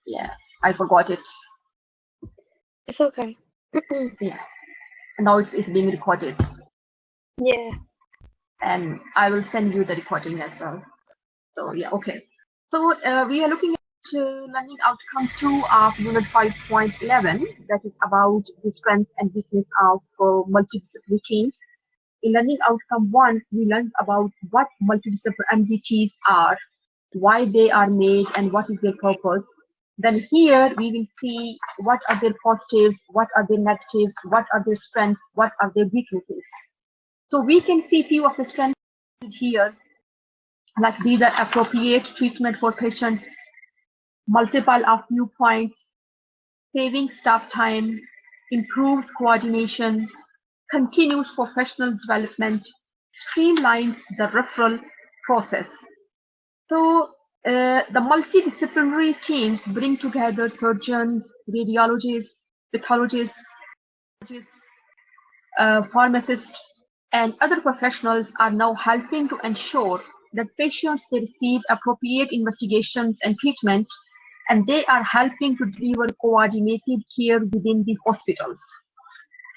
Yeah, I forgot it. It's okay. Yeah, now it's being recorded, Yeah. and I will send you the recording as well. So yeah, okay. So we are looking at learning outcome 2 of unit 5.11, that is about the strength and weakness of multidisciplinary teams. In learning outcome 1, we learned about what multidisciplinary MDTs are, why they are made, and what is their purpose. Then here we will see what are their positives, what are their negatives, what are their strengths, what are their weaknesses. So we can see few of the strengths here, like these are appropriate treatment for patients, multiple of viewpoints, saving staff time, improved coordination, continuous professional development, streamlines the referral process. So the multidisciplinary teams bring together surgeons, radiologists, pathologists, pharmacists, and other professionals are now helping to ensure that patients they receive appropriate investigations and treatment, and they are helping to deliver coordinated care within the hospitals.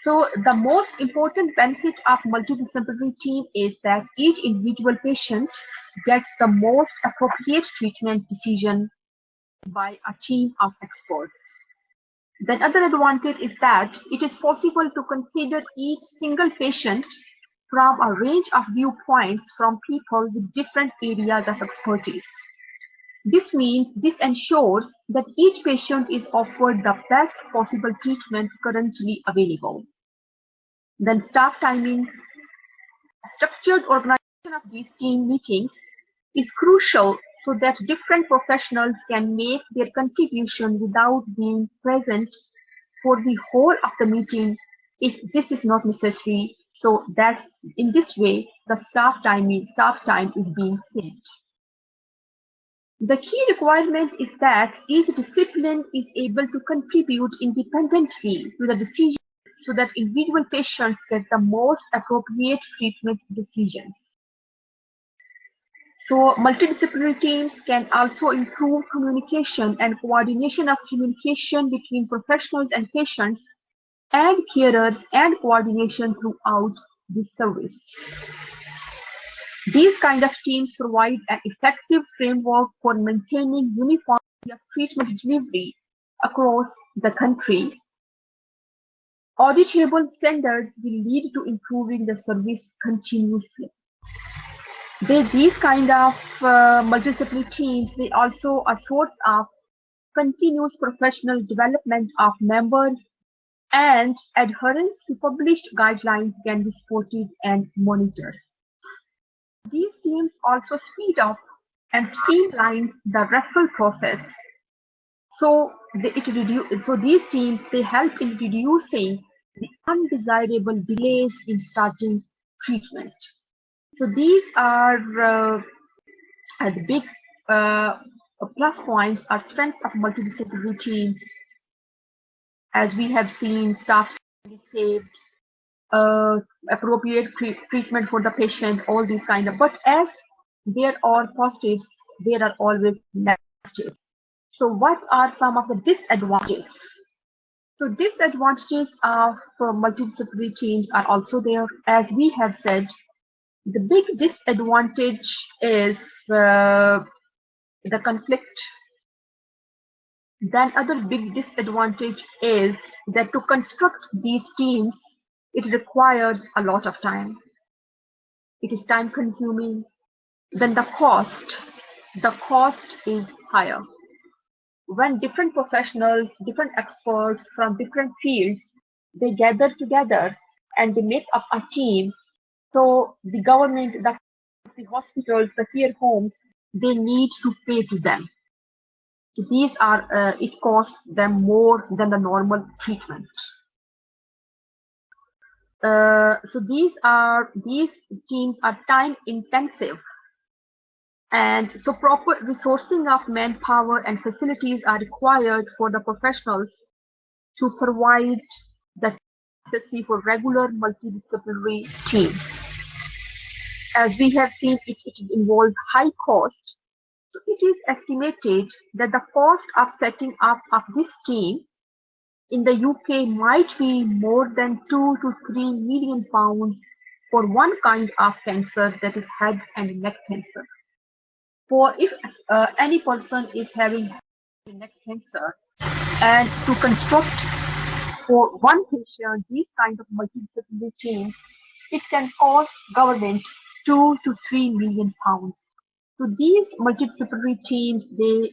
So the most important benefit of multidisciplinary team is that each individual patient gets the most appropriate treatment decision by a team of experts. The other advantage is that it is possible to consider each single patient from a range of viewpoints from people with different areas of expertise. This ensures that each patient is offered the best possible treatment currently available. Then staff timing. Structured organization of these team meetings is crucial so that different professionals can make their contribution without being present for the whole of the meeting if this is not necessary. So that in this way, the staff time is being saved. The key requirement is that each discipline is able to contribute independently to the decision so that individual patients get the most appropriate treatment decisions. So multidisciplinary teams can also improve communication and coordination of communication between professionals and patients and carers and coordination throughout the service. These kind of teams provide an effective framework for maintaining uniformity of treatment delivery across the country. Auditable standards will lead to improving the service continuously. These kind of multidisciplinary teams, they also are a source of continuous professional development of members, and adherence to published guidelines can be supported and monitored. These teams also speed up and streamline the referral process. So these teams, they help in reducing the undesirable delays in starting treatment. So these are the big plus points or strengths of multidisciplinary teams. As we have seen, staff saved, appropriate treatment for the patient, all these kind of. But as there are positives, there are always negatives. So what are some of the disadvantages? So disadvantages of multidisciplinary teams are also there. As we have said, the big disadvantage is the conflict. Then other big disadvantage is that to construct these teams, it requires a lot of time. It is time consuming. Then the cost is higher. When different professionals, different experts from different fields, they gather together and they make up a team. So the government, the hospitals, the care homes, they need to pay to them. These are, it costs them more than the normal treatment. So these teams are time intensive, and so proper resourcing of manpower and facilities are required for the professionals to provide the necessary for regular multidisciplinary teams. As we have seen, it involves high cost. So it is estimated that the cost of setting up of this team in the UK might be more than 2 to 3 million pounds for one kind of cancer, that is head and neck cancer. For if any person is having head and neck cancer, and to construct for one patient these kind of multidisciplinary teams, it can cost government 2 to 3 million pounds. So these multidisciplinary teams, they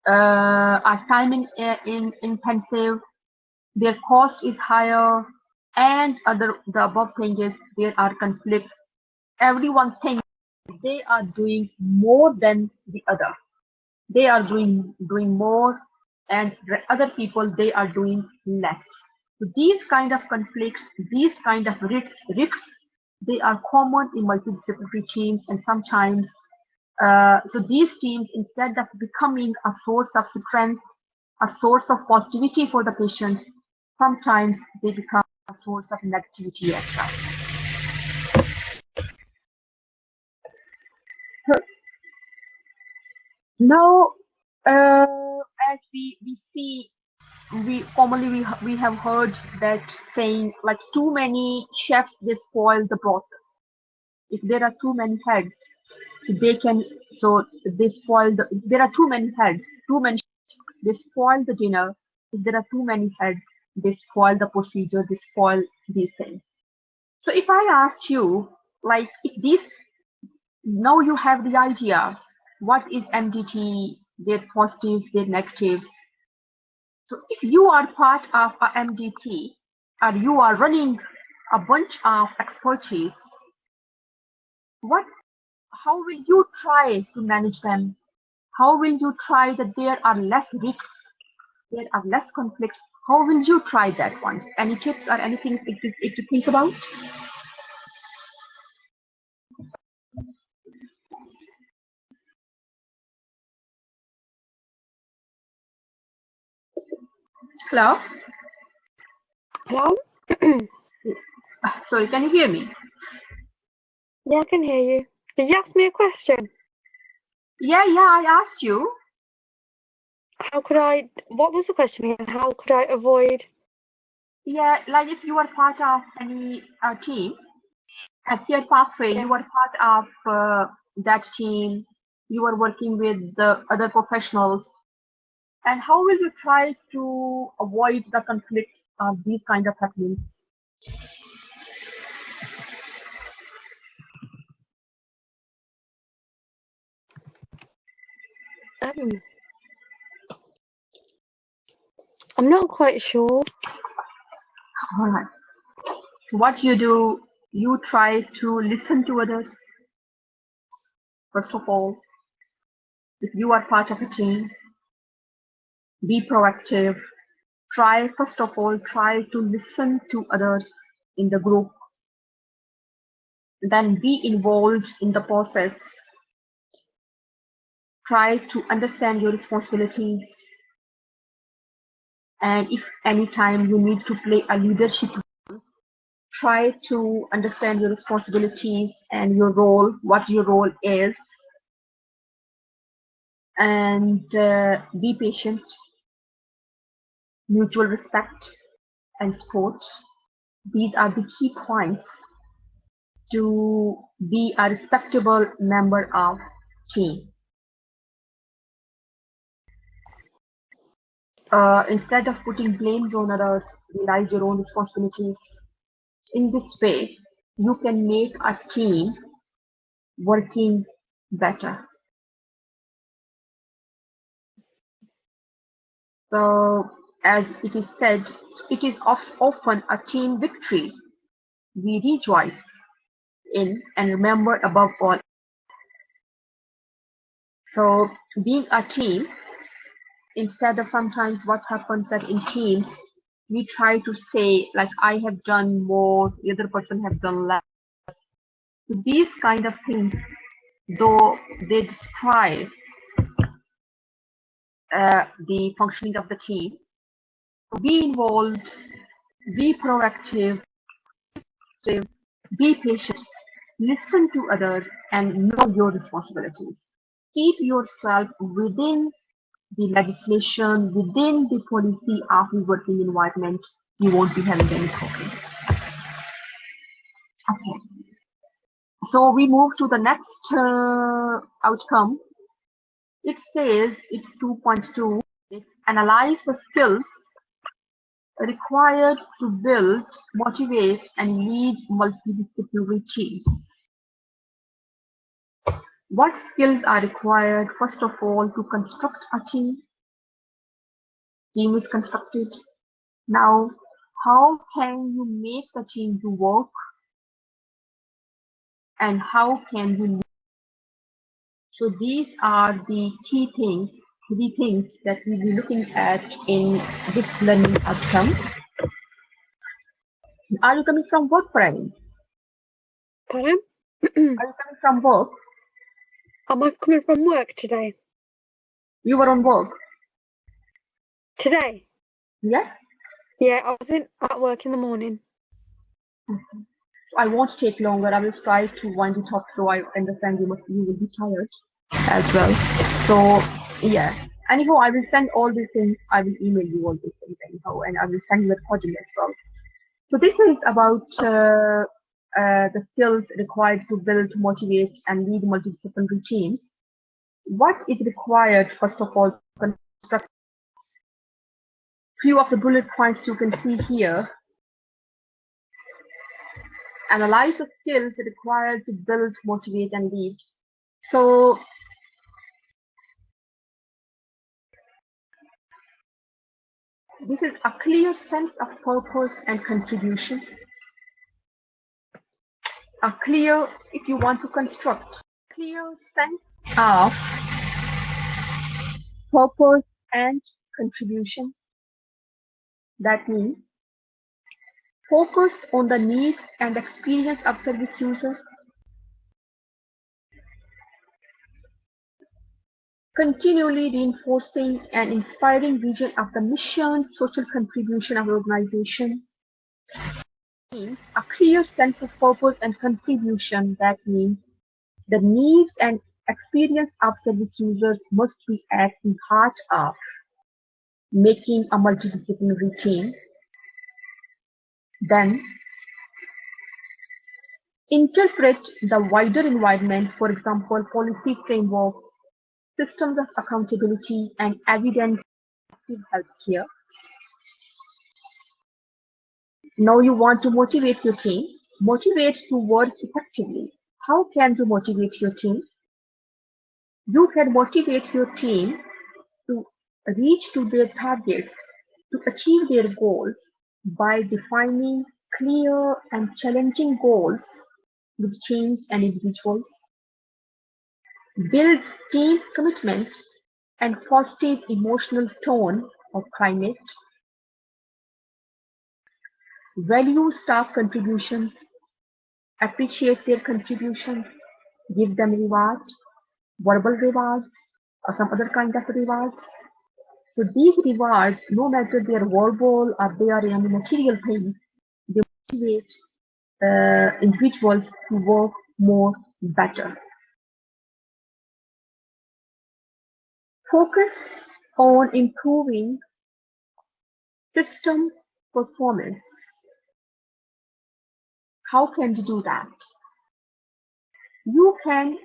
are time intensive, their cost is higher, and the above thing is there are conflicts. Everyone thinks they are doing more than the other. They are doing more, and the other people, they are doing less. So these kind of conflicts, these kind of risks, they are common in multidisciplinary teams, and sometimes so these teams, instead of becoming a source of strength, a source of positivity for the patients, sometimes they become a source of negativity as well. So now, as we see, we commonly we have heard that saying, like, too many chefs, they spoil the broth. If there are too many heads, they can, so they spoil the, if there are too many heads, too many chefs, they spoil the dinner. If there are too many heads, they spoil the procedure, they spoil these things. So if I ask you, like, if this, now you have the idea, what is MDT, their positives, their negatives. So if you are part of a MDT, or you are running a bunch of expertise, how will you try to manage them? How will you try that there are less risks, there are less conflicts? How will you try that one? Any tips or anything to think about? Hello? Hello? Sorry, can you hear me? Yeah, I can hear you. Did you ask me a question? Yeah, I asked you. What was the question again? How could I avoid? Yeah, like if you are part of any team, at your pathway, Yeah. you are part of that team, you are working with the other professionals, and how will you try to avoid the conflicts of these kind of happenings? Um, I'm not quite sure. All right. What you do, you try to listen to others. First of all, if you are part of a team, be proactive. First of all, try to listen to others in the group, then be involved in the process. Try to understand your responsibilities, and if any time you need to play a leadership, try to understand your responsibilities and your role, what your role is, and be patient, mutual respect, and support. These are the key points to be a respectable member of team. Instead of putting blames on others, realize your own responsibilities. In this way, you can make a team working better. So, as it is said, it is often a team victory we rejoice in and remember above all. So, being a team, instead of sometimes what happens that in teams, we try to say, like, I have done more, the other person has done less. So these kind of things, though they describe the functioning of the team, be involved, be proactive, be patient, listen to others, and know your responsibilities. keep yourself within the legislation, within the policy of the working environment, you won't be having any problem. Okay. So we move to the next outcome. It says it's 2.2. It analyze the skills required to build, motivate, and lead multidisciplinary teams. What skills are required, first of all, to construct a team? Team is constructed. Now, how can you make the team to work? And how can you lead? So these are the key things, three things that we'll be looking at in this learning outcome. Are you coming from work, Praveen? Pardon? Are you coming from work? Am I coming from work today? You were on work? Today? Yes? Yeah, I was at work in the morning. Okay. I won't take longer. I will try to wind it up, so I understand you will be tired as well. So yeah. Anyhow, I will send all these things. I will email you all these things anyhow, and I will send you the recording as well. So this is about the skills required to build, motivate, and lead multidisciplinary teams. What is required, first of all, to construct? Few of the bullet points you can see here. Analyze the skills required to build, motivate, and lead. So this is a clear sense of purpose and contribution. A clear, if you want to construct, clear sense of purpose and contribution. That means focus on the needs and experience of service users. Continually reinforcing and inspiring vision of the mission, social contribution of the organization. Means a clear sense of purpose and contribution. That means the needs and experience of service users must be at the heart of making a multidisciplinary team. Then interpret the wider environment, for example, policy framework, systems of accountability, and evidence-based healthcare. Now you want to motivate your team. Motivate to work effectively. How can you motivate your team? You can motivate your team to reach to their targets, to achieve their goals by defining clear and challenging goals with teams and individuals. Build team commitment and foster emotional tone of climate. Value staff contributions, appreciate their contributions, give them rewards, verbal rewards, or some other kind of rewards. So these rewards, no matter they are verbal or they are any material things, they motivate individuals to work more better. Focus on improving system performance. How can you do that? You can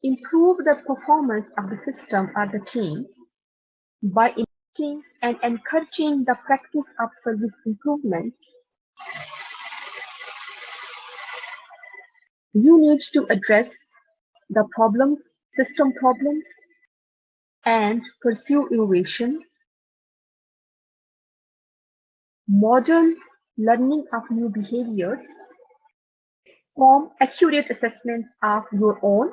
improve the performance of the system or the team by investing and encouraging the practice of service improvement. You need to address the problems, system problems, and pursue innovation. Modern learning of new behaviors. Form accurate assessments of your own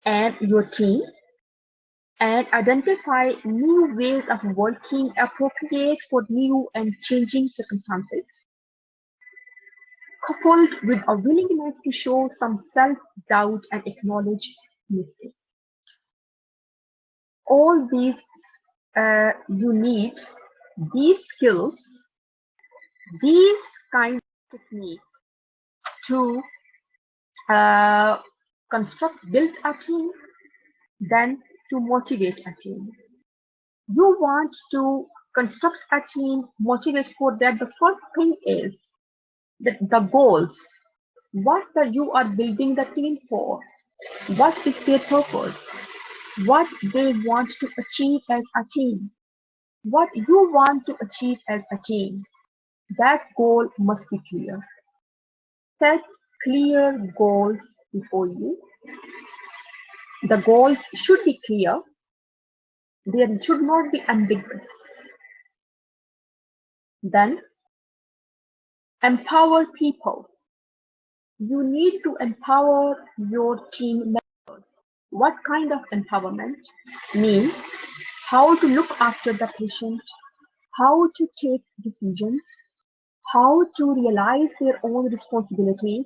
and your team, and identify new ways of working appropriate for new and changing circumstances, coupled with a willingness to show some self-doubt and acknowledge mistakes. All these you need these skills, these kinds of techniques to construct, build a team, Then to motivate a team. You want to construct a team, motivate for that. The first thing is that the goals. What you are building the team for? What is their purpose? What they want to achieve as a team? What you want to achieve as a team? That goal must be clear. Set clear goals before you. The goals should be clear. They should not be ambiguous. Then empower people. You need to empower your team members. What kind of empowerment? Means how to look after the patient, how to take decisions, how to realize their own responsibilities,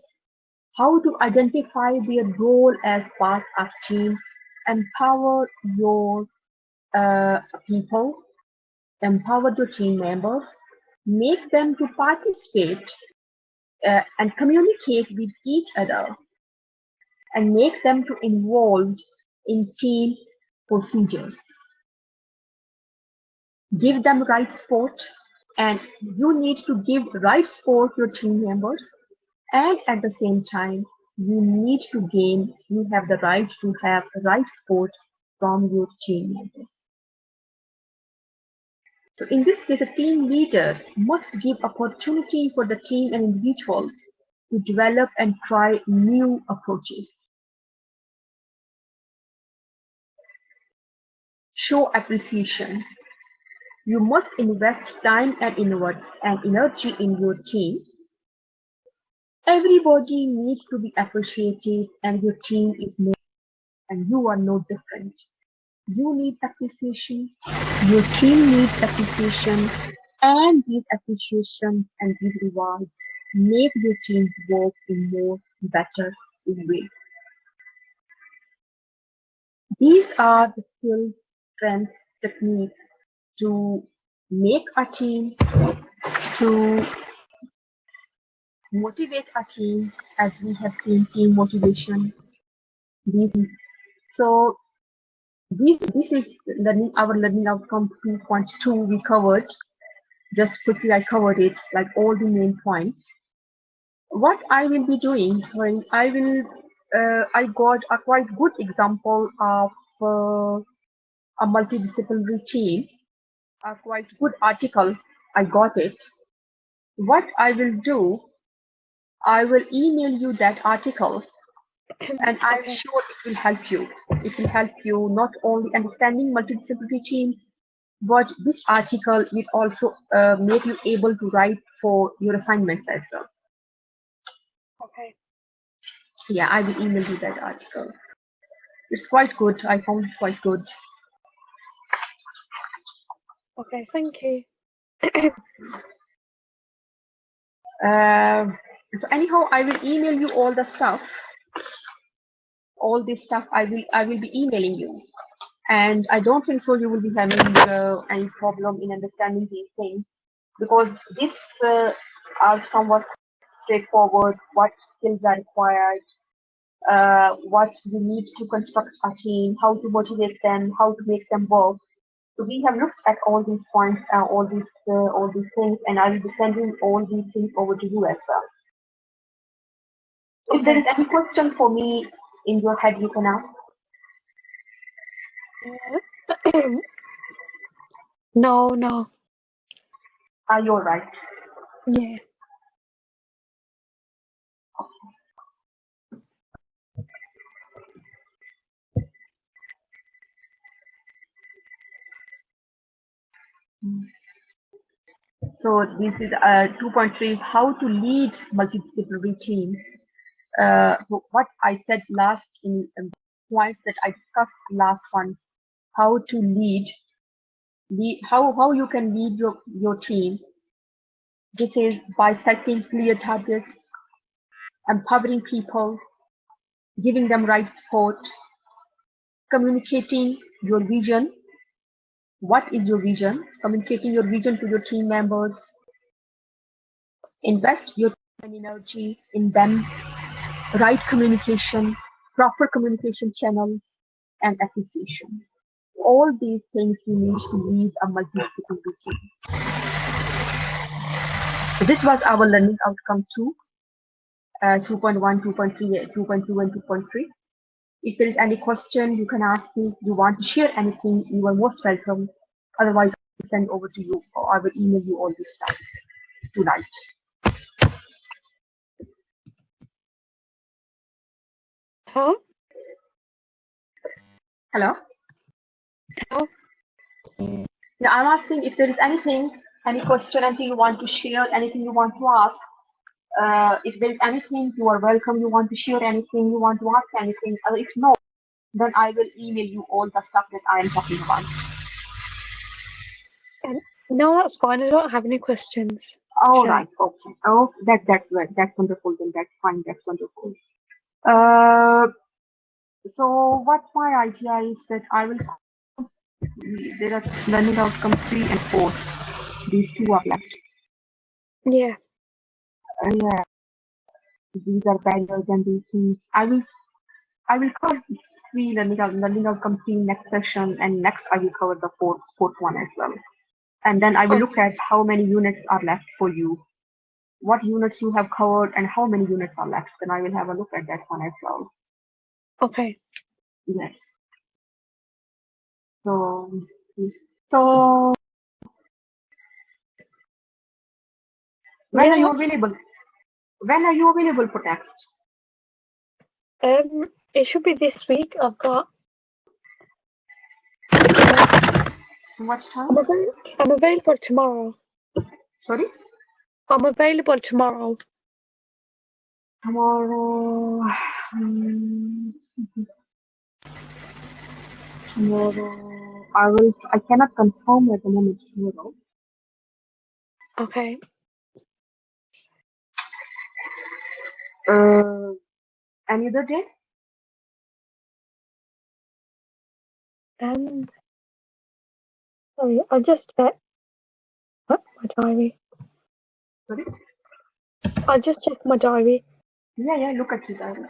how to identify their role as part of team, empower your people, empower your team members, make them to participate and communicate with each other, and make them to involve in team procedures. Give them right support, and you need to give right support to your team members, and at the same time you have the right to have right support from your team members. So in this case, a team leader must give opportunity for the team and individuals to develop and try new approaches. Show appreciation. You must invest time and energy in your team. Everybody needs to be appreciated, and your team is no, and you are no different. You need appreciation, your team needs appreciation, and these appreciations and these rewards make your team's work in more better way. These are the skills, strengths, techniques to make a team, to motivate a team, as we have seen team motivation. These, so this is our learning outcome 2.2 we covered. Just quickly I covered it, like all the main points. What I will be doing when I got a quite good example of a multidisciplinary team, a quite good article. I got it. What I will do, I will email you that article, and I'm sure it will help you. It will help you not only understanding multidisciplinary teams, but this article will also make you able to write for your assignments as well. Okay. Yeah, I will email you that article. It's quite good. I found it quite good. Okay, thank you. So anyhow, I will email you all the stuff. All this stuff I will be emailing you, and I don't think so you will be having any problem in understanding these things, because this are somewhat straightforward. What skills are required, what you need to construct a team, how to motivate them, how to make them work. So we have looked at all these points, all these things, and I will be sending all these things over to you as well. If there is any question for me in your head, you can ask. No. Are you all right? Yeah. So this is 2.3, how to lead multidisciplinary teams. So what I said last in points that I discussed last one, how to lead how you can lead your team. This is by setting clear targets, empowering people, giving them right support, communicating your vision. What is your vision? Communicating your vision to your team members. Invest your time and energy in them. Right communication, proper communication channels, and appreciation. All these things you need to lead a multidisciplinary team. So this was our learning outcome 2, 2.1, 2.3, 2.2, and 2.3. If there is any question, you can ask me. If you want to share anything, you are most welcome. Otherwise, I will send over to you, or I will email you all this stuff tonight. Huh? Hello? Huh? Yeah, I'm asking if there is anything, any question, anything you want to share, anything you want to ask. If there is anything, you are welcome. You want to share anything, you want to ask anything. If no, then I will email you all the stuff that I am talking about. No, that's fine. I don't have any questions. All Sure. right. Okay. Oh, that's good. That's wonderful. Then that's fine. That's wonderful. So what's my idea is that I will. There are learning outcomes 3 and 4. These 2 are left. Yeah. Yeah. These are barriers and these things. I will cover 3 learning outcomes 3 next session, and next I will cover the fourth one as well. And then I will look at how many units are left for you, what units you have covered, and how many units are left. Then I will have a look at that one as well. Okay. Yes. So when are you available? When are you available for text? It should be this week. I've got. What time? I'm available tomorrow. Sorry? I'm available tomorrow. Tomorrow. Tomorrow. I cannot confirm at the moment tomorrow. Okay. Any other day? Sorry, I just checked my diary. Sorry? I just checked my diary. Yeah, look at your diary.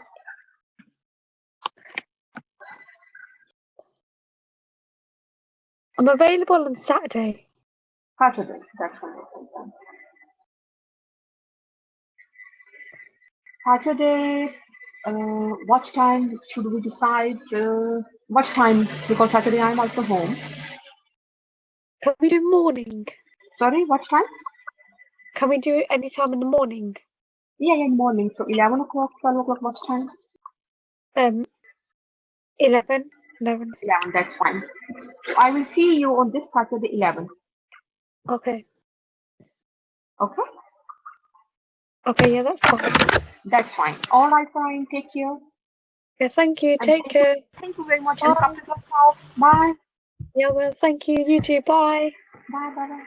I'm available on Saturday. Saturday, that's wonderful. Saturday, what time should we decide? What time? Because Saturday I'm also home. Can we do morning? Sorry, what time? Can we do it any time in the morning? Yeah, in the morning. So 11 o'clock, 12 o'clock, what time? 11. 11, that's fine. I will see you on this Saturday 11. Okay. Okay? Okay, yeah, that's fine. That's fine. All right, fine. Take care. Yeah, thank you. And Take care. Thank you very much. Bye. And look after yourself. Bye. Yeah, well, thank you. You too. Bye. Bye.